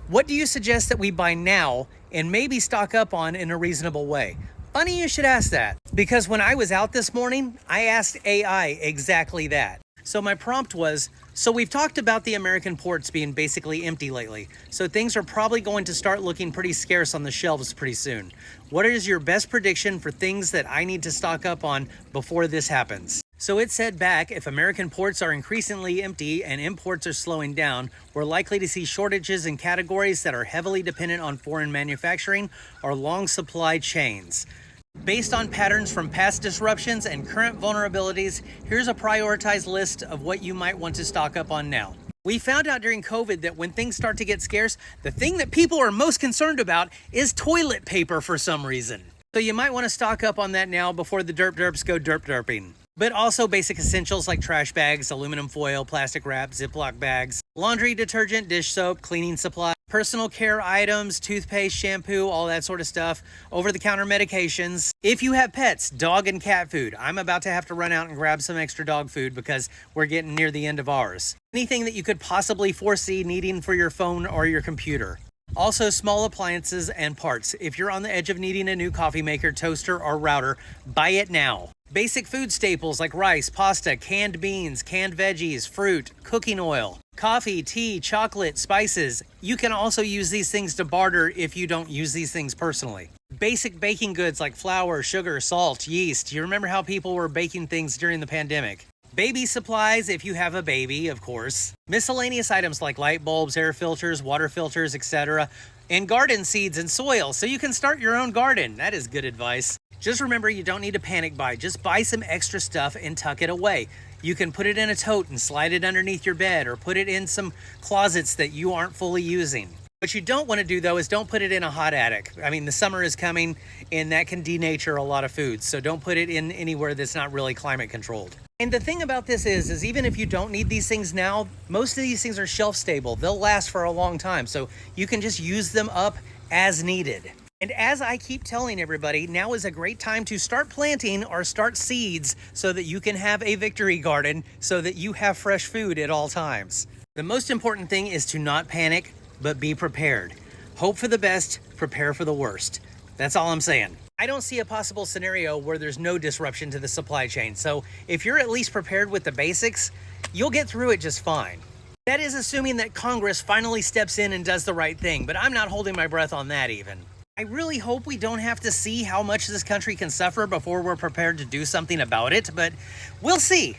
What do you suggest that we buy now and maybe stock up on in a reasonable way? Funny you should ask that, because when I was out this morning, I asked AI exactly that. So my prompt was, so we've talked about the American ports being basically empty lately, so things are probably going to start looking pretty scarce on the shelves pretty soon. What is your best prediction for things that I need to stock up on before this happens? So it said back, if American ports are increasingly empty and imports are slowing down, we're likely to see shortages in categories that are heavily dependent on foreign manufacturing or long supply chains. Based on patterns from past disruptions and current vulnerabilities, here's a prioritized list of what you might want to stock up on now. We found out during COVID that when things start to get scarce, the thing that people are most concerned about is toilet paper for some reason. So you might want to stock up on that now before the derps go derping. But also basic essentials like trash bags, aluminum foil, plastic wrap, Ziploc bags, laundry detergent, dish soap, cleaning supplies, personal care items, toothpaste, shampoo, all that sort of stuff, over-the-counter medications. If you have pets, dog and cat food. I'm about to have to run out and grab some extra dog food because we're getting near the end of ours. Anything that you could possibly foresee needing for your phone or your computer. Also, small appliances and parts. If you're on the edge of needing a new coffee maker, toaster, or router, buy it now. Basic food staples like rice, pasta, canned beans, canned veggies, fruit, cooking oil, coffee, tea, chocolate, spices. You can also use these things to barter if you don't use these things personally. Basic baking goods like flour, sugar, salt, yeast. You remember how people were baking things during the pandemic. Baby supplies, if you have a baby, of course. Miscellaneous items like light bulbs, air filters, water filters, etc. And garden seeds and soil, so you can start your own garden. That is good advice. Just remember, you don't need to panic buy. Just buy some extra stuff and tuck it away. You can put it in a tote and slide it underneath your bed, or put it in some closets that you aren't fully using. What you don't want to do, though, is don't put it in a hot attic. I mean, the summer is coming, and that can denature a lot of foods, so don't put it in anywhere that's not really climate controlled. And the thing about this is even if you don't need these things now, most of these things are shelf stable. They'll last for a long time, so you can just use them up as needed. And as I keep telling everybody, now is a great time to start planting or start seeds so that you can have a victory garden so that you have fresh food at all times. The most important thing is to not panic, but be prepared. Hope for the best, prepare for the worst. That's all I'm saying. I don't see a possible scenario where there's no disruption to the supply chain. So if you're at least prepared with the basics, you'll get through it just fine. That is assuming that Congress finally steps in and does the right thing, but I'm not holding my breath on that even. I really hope we don't have to see how much this country can suffer before we're prepared to do something about it, but we'll see.